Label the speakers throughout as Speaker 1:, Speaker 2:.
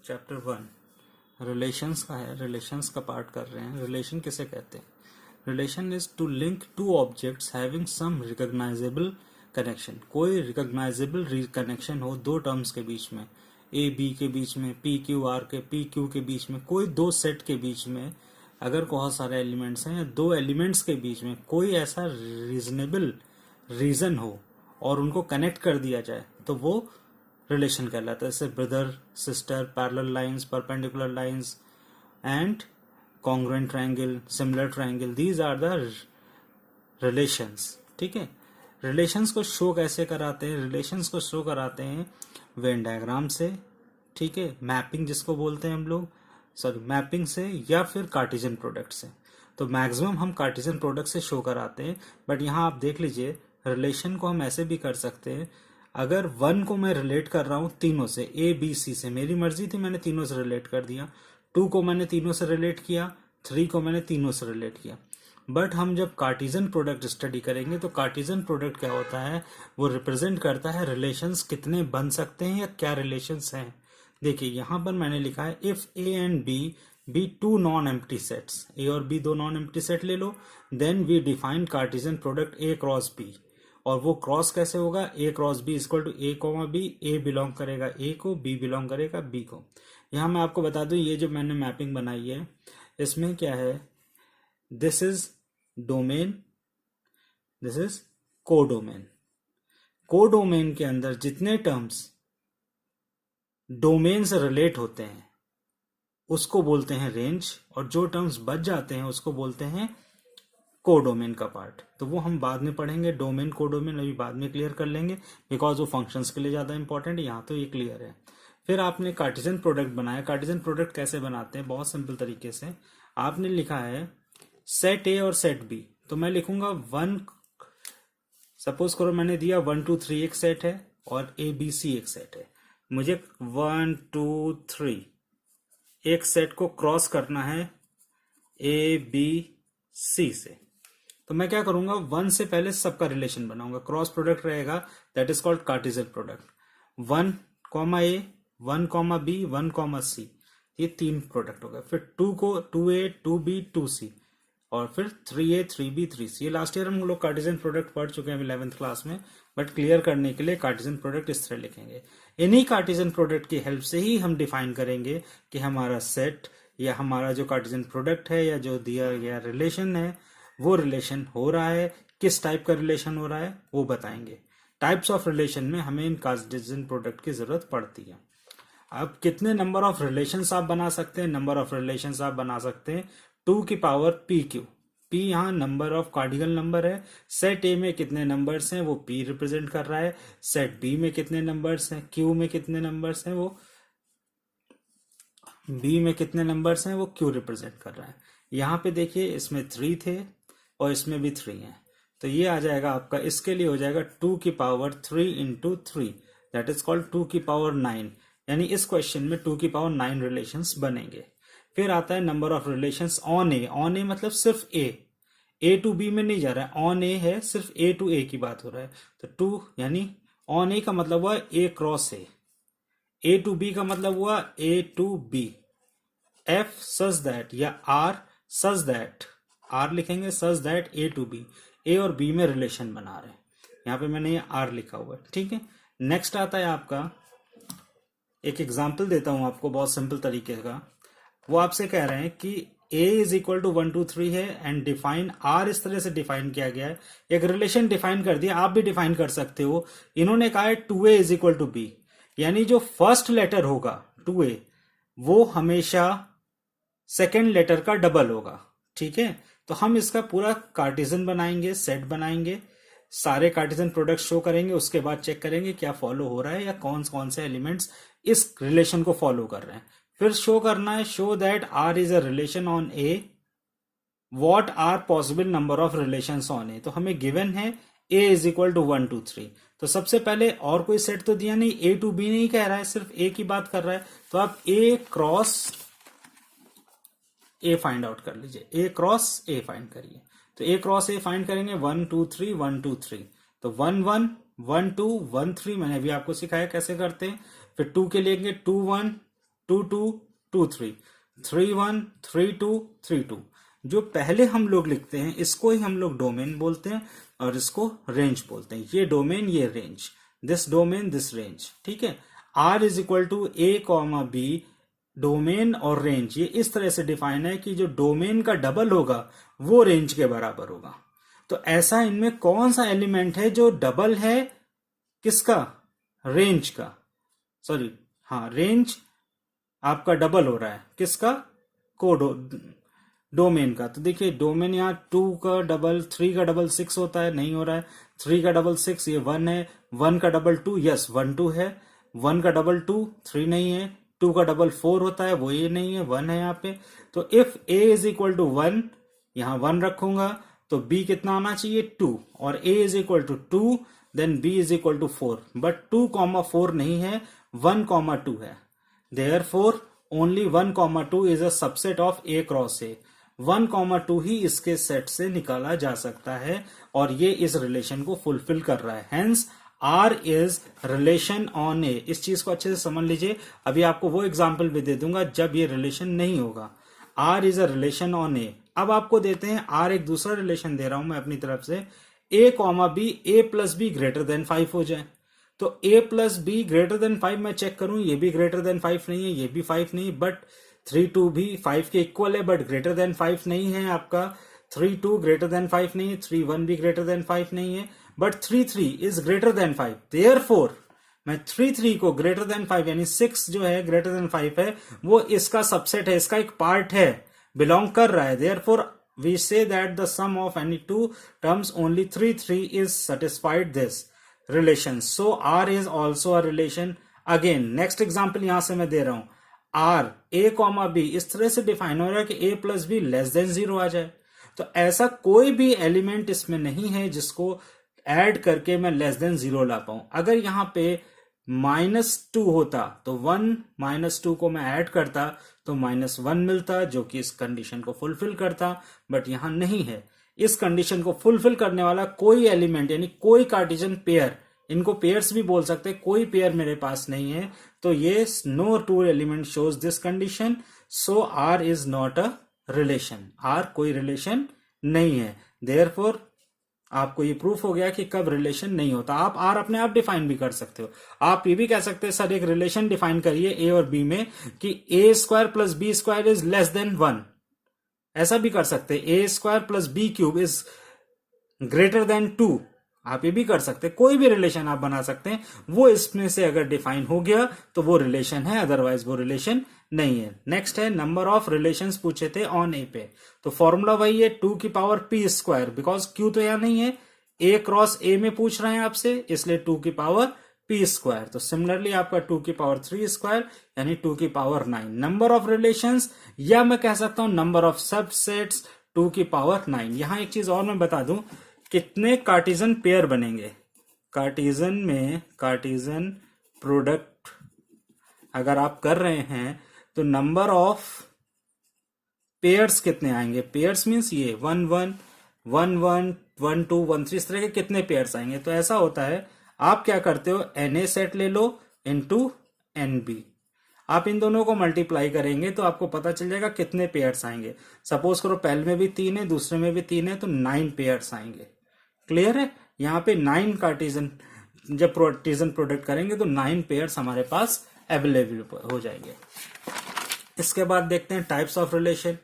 Speaker 1: Chapter 1 relations का है। Relations का पार्ट कर रहे हैं। रिलेशन किसे कहते हैं? Relation is to link two objects having some recognizable connection. कोई रिकॉग्नाइजेबल कनेक्शन हो दो टर्म्स के बीच में, ए बी के बीच में, पी क्यू आर के पी क्यू के बीच में, कोई दो सेट के बीच में अगर बहुत सारे एलिमेंट्स हैं या दो एलिमेंट्स के बीच में कोई ऐसा रीजनेबल रीजन हो और उनको कनेक्ट कर दिया जाए तो वो रिलेशन कहलाता है। जैसे brother sister, parallel lines, perpendicular lines and congruent triangle, similar triangle, these are the relations. ठीक है। रिलेशंस को शो कैसे कराते हैं? रिलेशंस को शो कराते हैं वेन डायग्राम से, ठीक है, मैपिंग जिसको बोलते हैं हम लोग, सॉरी मैपिंग से, या फिर कार्टेशियन प्रोडक्ट से। तो मैक्सिमम हम कार्टेशियन प्रोडक्ट से शो कराते हैं, बट यहाँ आप देख लीजिए रिलेशन को हम ऐसे भी कर सकते हैं। अगर 1 को मैं रिलेट कर रहा हूं तीनों से, ए बी सी से, मेरी मर्जी थी, मैंने तीनों से रिलेट कर दिया। 2 को मैंने तीनों से रिलेट किया, 3 को मैंने तीनों से रिलेट किया। बट हम जब कार्टेशियन प्रोडक्ट स्टडी करेंगे तो कार्टेशियन प्रोडक्ट क्या होता है, वो रिप्रेजेंट करता है रिलेशंस कितने बन सकते हैं या क्या रिलेशंस हैं। देखिए यहां पर मैंने लिखा है if A and B be two non empty sets, A और बी दो नॉन एम्प्टी सेट ले लो, then we define Cartesian product A cross B. और वो क्रॉस कैसे होगा? A cross B equal to A comma B, A belong करेगा A को, बी बिलोंग करेगा बी को। यहां मैं आपको बता दूं ये जो मैंने मैपिंग बनाई है इसमें क्या है, this is domain, this is codomain. Codomain के अंदर जितने टर्म्स डोमेन से रिलेट होते हैं उसको बोलते हैं रेंज, और जो टर्म्स बच जाते हैं उसको बोलते हैं कोडोमेन का पार्ट। तो वो हम बाद में पढ़ेंगे, डोमेन कोडोमेन अभी बाद में क्लियर कर लेंगे बिकॉज वो फंक्शंस के लिए ज्यादा इंपॉर्टेंट है। यहाँ तो ये क्लियर है। फिर आपने कार्टेशियन प्रोडक्ट बनाया। कार्टेशियन प्रोडक्ट कैसे बनाते हैं? बहुत सिंपल तरीके से। आपने लिखा है सेट ए और सेट बी, तो मैं लिखूंगा 1, सपोज करो मैंने दिया 1 2 3 एक सेट है और ए बी सी एक सेट है। मुझे 1 2 3 एक सेट को क्रॉस करना है ए बी सी से। तो मैं क्या करूंगा, 1 से पहले सबका रिलेशन बनाऊंगा, क्रॉस प्रोडक्ट रहेगा, that is called Cartesian product. 1 comma A, 1 comma B, 1 comma C, ये 3 प्रोडक्ट हो गए। फिर 2 को 2a 2b 2c, और फिर 3a 3b 3c। ये लास्ट ईयर हम लोग कार्टेशियन प्रोडक्ट पढ़ चुके हैं 11th क्लास में, बट क्लियर करने के लिए कार्टेशियन प्रोडक्ट इस तरह लिखेंगे। इन्हीं कार्टेशियन प्रोडक्ट की हेल्प से ही हम डिफाइन करेंगे कि हमारा सेट या हमारा जो कार्टेशियन प्रोडक्ट है या जो दिया गया रिलेशन है वो रिलेशन हो रहा है, किस टाइप का रिलेशन हो रहा है वो बताएंगे। टाइप्स ऑफ रिलेशन में हमें इन कार्टेशियन प्रोडक्ट की जरूरत पड़ती है। अब कितने नंबर ऑफ रिलेशंस आप बना सकते हैं? नंबर ऑफ रिलेशंस आप बना सकते हैं 2 की पावर पी क्यू। पी यहाँ नंबर ऑफ कार्डिनल नंबर है। सेट ए में कितने नंबर्स हैं वो पी रिप्रेजेंट कर रहा है। सेट बी में कितने नंबर्स हैं, क्यू में कितने नंबर्स हैं वो बी में कितने नंबर्स हैं वो क्यू रिप्रेजेंट कर रहा है। यहाँ पे देखिए इसमें 3 थे और इसमें भी 3 है, तो ये आ जाएगा आपका, इसके लिए हो जाएगा 2 की power 3 into 3, that is called 2 की पावर 9। यानी इस क्वेश्चन में 2 की पावर 9 रिलेशंस बनेंगे। फिर आता है number of relations on A. On A मतलब सिर्फ ए टू बी में नहीं जा रहा है, ऑन ए है, सिर्फ ए टू ए की बात हो रहा है। तो 2 यानी ऑन ए का मतलब हुआ A cross A to B का मतलब हुआ A to B. F such that या आर सच दैट, आर लिखेंगे such that A to B, A और बी में रिलेशन बना रहे हैं। यहां पे मैंने ये आर लिखा हुआ है, ठीक है। नेक्स्ट आता है आपका, एक एग्जाम्पल देता हूं आपको बहुत सिंपल तरीके का। वो आपसे कह रहे हैं कि a इज इक्वल टू 1 2 3 है एंड डिफाइन आर, इस तरह से डिफाइन किया गया है। एक रिलेशन डिफाइन कर दिया, आप भी डिफाइन कर सकते हो। इन्होंने कहा है 2a is equal to b, यानी जो फर्स्ट लेटर होगा 2a वो हमेशा सेकेंड लेटर का डबल होगा, ठीक है। तो हम इसका पूरा कार्टेशियन बनाएंगे, सेट बनाएंगे, सारे कार्टेशियन प्रोडक्ट शो करेंगे, उसके बाद चेक करेंगे क्या फॉलो हो रहा है या कौन कौन से एलिमेंट्स इस रिलेशन को फॉलो कर रहे हैं। फिर शो करना है, show that R is a relation on A, what are possible number of relations on A. तो हमें गिवन है a इज इक्वल टू 1 2 3। तो सबसे पहले और कोई सेट तो दिया नहीं, ए टू बी नहीं कह रहा है, सिर्फ ए की बात कर रहा है। तो आप ए क्रॉस ए फाइंड आउट कर लीजिए, ए क्रॉस ए फाइंड करिए। तो ए क्रॉस ए फाइंड करेंगे 1 2 3 1 2 3, तो 1 1 1 2 1 3 मैंने अभी आपको सिखाया कैसे करते हैं। फिर 2 के लेंगे 2 1 2 2 2 3 3 1 3 2 3 2। जो पहले हम लोग लिखते हैं इसको ही हम लोग डोमेन बोलते हैं और इसको रेंज बोलते हैं। ये डोमेन, ये range, this domain, this range, ठीक है। R is equal to A comma B, domain और रेंज ये इस तरह से डिफाइन है कि जो डोमेन का डबल होगा वो रेंज के बराबर होगा। तो ऐसा इनमें कौन सा एलिमेंट है जो डबल है किसका? रेंज का, सॉरी हाँ, रेंज आपका डबल हो रहा है किसका? डोमेन का। तो देखिए डोमेन यहाँ 2 का डबल 3 का डबल 6 होता है, नहीं हो रहा है। 3 का डबल 6 ये 1 है, 1 का डबल 2 यस 1 2 है, 1 का डबल 2 3 नहीं है, 2 का डबल 4 होता है वो ये नहीं है, 1 है यहाँ पे। तो if a is equal to 1, यहाँ 1 रखूंगा तो b कितना आना चाहिए? 2, और a is equal to 2 then b is equal to 4, but 2,4 नहीं है, 1,2 है। Therefore only 1,2 is a subset of a cross a। 1,2 ही इसके सेट से निकाला जा सकता है और ये इस रिलेशन को फुलफिल कर रहा है। Hence R is relation on A. इस चीज को अच्छे से समझ लीजिए। अभी आपको वो एग्जाम्पल भी दे दूंगा जब ये रिलेशन नहीं होगा। R is a relation on A. अब आपको देते हैं R एक दूसरा रिलेशन दे रहा हूं मैं अपनी तरफ से, a comma B, a plus B greater than 5 हो जाए। तो a plus B greater than 5 मैं चेक करूं, ये भी ग्रेटर देन 5 नहीं है, ये भी 5 नहीं, बट 3 2 भी 5 के इक्वल है बट ग्रेटर देन 5 नहीं है आपका। 3 2 ग्रेटर देन 5 नहीं है, 3 1 भी ग्रेटर देन 5 नहीं है, but 3 3 is greater than 5। Therefore मैं 3 3 को ग्रेटर देन 5 यानी 6 जो है ग्रेटर देन 5 है वो इसका सबसेट है, इसका एक पार्ट है, बिलोंग कर रहा है। Therefore we say that the sum of any two terms only 3 3 is satisfied this relation, so R is also a relation। again next example यहां से मैं दे रहा हूं, R a कॉमा b इस तरह से डिफाइन हो रहा है कि a plus be less than 0 आ जाए। तो ऐसा कोई भी एलिमेंट इसमें नहीं है जिसको ऐड करके मैं लेस देन 0 ला पाऊं। अगर यहां पे -2 होता तो 1 -2 को मैं ऐड करता तो -1 मिलता जो कि इस कंडीशन को फुलफिल करता, बट यहां नहीं है। इस कंडीशन को फुलफिल करने वाला कोई एलिमेंट यानी कोई कार्टेशियन पेयर, इनको पेयर्स भी बोल सकते हैं, कोई पेयर मेरे पास नहीं है। तो ये no two element shows this condition, so R is not a relation. R कोई रिलेशन नहीं है। देयरफॉर आपको ये प्रूफ हो गया कि कब रिलेशन नहीं होता। आप आर अपने आप डिफाइन भी कर सकते हो। आप ये भी कह सकते हैं सर एक रिलेशन डिफाइन करिए ए और बी में कि A square plus B square is less than 1। ऐसा भी कर सकते हैं A square plus B cube is greater than 2। आप ये भी कर सकते हैं, कोई भी रिलेशन आप बना सकते हैं। वो इसमें से अगर डिफाइन हो गया तो वो रिलेशन है, अदरवाइज वो रिलेशन नहीं है। नेक्स्ट है नंबर ऑफ रिलेशंस पूछे थे ऑन ए पे, तो फॉर्मूला वही है 2 की power P square, because Q तो यहां नहीं है, ए क्रॉस ए में पूछ रहे हैं आपसे, इसलिए 2 की पावर पी स्क्वायर। तो सिमिलरली आपका 2 की पावर 3 स्क्वायर यानी 2 की पावर 9। नंबर ऑफ रिलेशंस, या मैं कह सकता हूं नंबर ऑफ सबसेट्स 2 की पावर 9। यहां एक चीज और मैं बता दूं, कितने कार्टेशियन पेयर बनेंगे कार्टेशियन में, कार्टेशियन प्रोडक्ट अगर आप कर रहे हैं तो नंबर ऑफ पेयर्स कितने आएंगे। पेयर्स मींस ये 1 1 1 1 1 2 1 3 इस तरह के कितने पेयर्स आएंगे। तो ऐसा होता है, आप क्या करते हो, Na सेट ले लो इनटू Nb, आप इन दोनों को मल्टीप्लाई करेंगे तो आपको पता चल जाएगा कितने पेयर्स आएंगे। सपोज करो पहले में भी 3 है, दूसरे में भी 3 है, तो 9 पेयर्स आएंगे। क्लियर है। यहाँ पे 9 कार्टेशियन, जब कार्टेशियन प्रोडक्ट करेंगे तो 9 पेयर्स हमारे पास अवेलेबल हो जाएंगे। इसके बाद देखते हैं types of relation.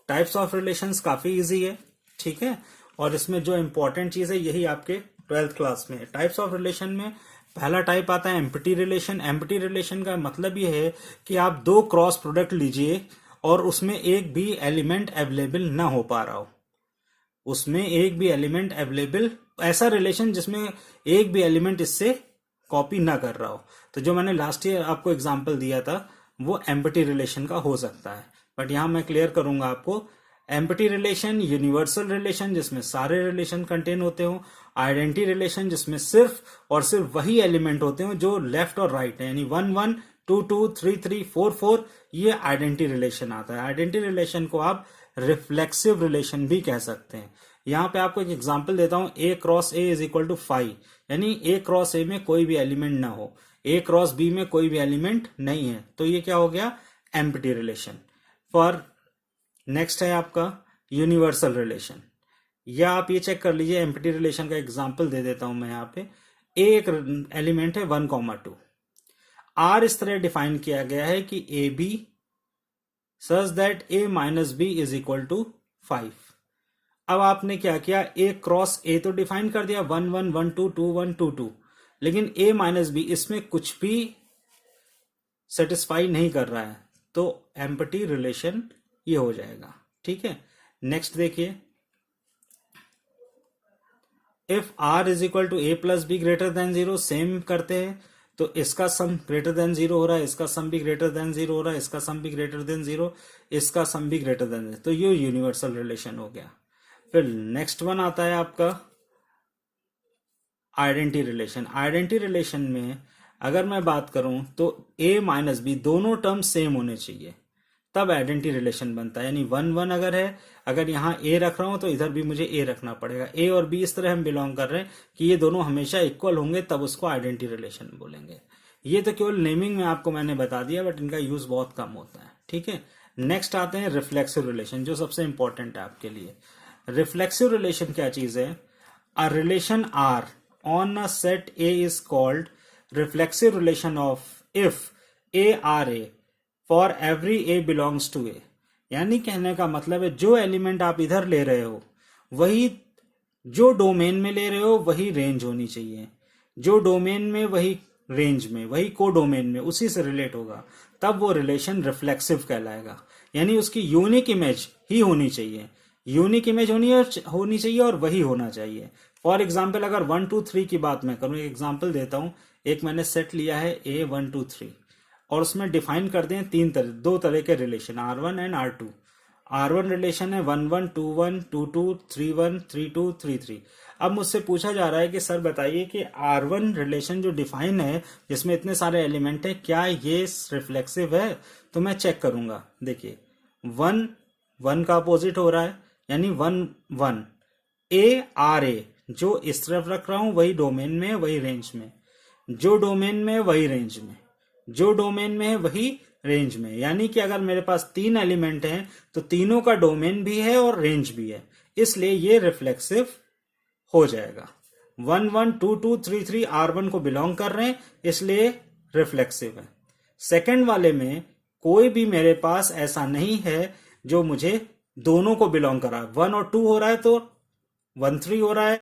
Speaker 1: Types of relations काफी इजी है, ठीक है, और इसमें जो इंपॉर्टेंट चीज है यही आपके 12th क्लास में है। टाइप्स ऑफ रिलेशन में पहला टाइप आता है एम्प्टी रिलेशन। एम्प्टी रिलेशन का मतलब ये है कि आप 2 क्रॉस प्रोडक्ट लीजिए और उसमें एक भी एलिमेंट अवेलेबल ना हो पा रहा हो, उसमें एक भी एलिमेंट अवेलेबल, ऐसा रिलेशन जिसमें एक भी एलिमेंट इससे कॉपी ना कर रहा हो। तो जो मैंने लास्ट ईयर आपको एग्जांपल दिया था वो एम्प्टी रिलेशन का हो सकता है, बट यहां मैं क्लियर करूंगा आपको। एम्प्टी रिलेशन, यूनिवर्सल रिलेशन जिसमें सारे रिलेशन कंटेन होते हो, आइडेंटिटी रिलेशन जिसमें सिर्फ और सिर्फ वही एलिमेंट होते हो जो लेफ्ट और राइट है, यानी 1 1 2 2 3 3 4 4, ये आइडेंटिटी रिलेशन आता है। आइडेंटिटी रिलेशन को आप रिफ्लेक्सिव रिलेशन भी कह सकते हैं। यहां पे आपको एक एग्जांपल देता हूं, A cross A is equal to 5, यानी ए क्रॉस ए में कोई भी एलिमेंट ना हो। ए क्रॉस बी में कोई भी एलिमेंट नहीं है, तो ये क्या हो गया, एम्प्टी रिलेशन। फॉर नेक्स्ट है आपका यूनिवर्सल रिलेशन, या आप ये चेक कर लीजिए, एम्प्टी रिलेशन का एग्जांपल दे देता हूं मैं यहाँ पे। ए एक एलिमेंट है 1,2, आर इस तरह डिफाइन किया गया है कि A B such that A minus B is equal to 5। अब आपने क्या किया, ए क्रॉस ए तो डिफाइन कर दिया 1 1 1 2 2 1 2 2, लेकिन ए माइनस बी इसमें कुछ भी सेटिस्फाई नहीं कर रहा है, तो एम्प्टी रिलेशन ये हो जाएगा। ठीक है, नेक्स्ट देखिए, if R is equal to A plus B greater than 0, same करते हैं, तो इसका सम ग्रेटर देन 0 हो रहा है, इसका सम भी ग्रेटर देन 0 हो रहा है, इसका सम भी ग्रेटर देन 0, इसका सम भी ग्रेटर देन 0, तो ये यूनिवर्सल रिलेशन हो गया। फिर नेक्स्ट वन आता है आपका आइडेंटिटी रिलेशन। आइडेंटिटी रिलेशन में अगर मैं बात करूं तो a माइनस बी दोनों टर्म सेम होने चाहिए, तब आइडेंटिटी रिलेशन बनता है। यानी 1 1 अगर है, अगर यहाँ a रख रहा हूं तो इधर भी मुझे a रखना पड़ेगा। a और b इस तरह हम बिलोंग कर रहे हैं कि ये दोनों हमेशा इक्वल होंगे, तब उसको आइडेंटिटी रिलेशन बोलेंगे। ये तो केवल नेमिंग में आपको मैंने बता दिया, बट इनका यूज बहुत कम होता है। ठीक है, नेक्स्ट आते हैं रिफ्लेक्सिव रिलेशन, जो सबसे इंपॉर्टेंट है आपके लिए। रिफ्लेक्सिव रिलेशन क्या चीज है, a relation R on a set A is called reflexive relation of if A R A for every A belongs to A. यानी कहने का मतलब है, जो एलिमेंट आप इधर ले रहे हो वही, जो डोमेन में ले रहे हो वही रेंज होनी चाहिए, जो डोमेन में वही रेंज में, वही को डोमेन में, उसी से रिलेट होगा, तब वो रिलेशन रिफ्लेक्सिव कहलाएगा। यानी उसकी यूनिक इमेज ही होनी चाहिए, यूनिक इमेज होनी चाहिए और वही होना चाहिए। फॉर एग्जाम्पल अगर 1 2 3 की बात मैं करूं, एक एग्जाम्पल देता हूं। एक मैंने सेट लिया है A 1 2 3 और उसमें डिफाइन कर दें दो तरह के relation R1 and R2। R1 relation है 1 1 2 1 2 2 3 1 3 2 3 3। अब मुझसे पूछा जा रहा है कि सर बताइए कि R1 रिलेशन जो डिफाइन है, जिसमें इतने सारे एलिमेंट है, क्या ये रिफ्लेक्सिव है? तो मैं चेक करूंगा। देखिए 1 1 का अपोजिट हो रहा है, यानी 1 1 A R A, जो इस तरफ रख रहा हूं वही डोमेन में है, वही रेंज में, जो डोमेन में है वही रेंज में, जो डोमेन में है वही रेंज में। यानी कि अगर मेरे पास 3 एलिमेंट हैं तो तीनों का डोमेन भी है और रेंज भी है, इसलिए ये रिफ्लेक्सिव हो जाएगा। 1 1 2 2 3 3 R1 को बिलोंग कर रहे हैं, इसलिए रिफ्लेक्सिव है। सेकंड वाले में कोई भी मेरे पास ऐसा नहीं है जो मुझे दोनों को बिलोंग करा, 1 और 2 हो रहा है तो 1 3 हो रहा है,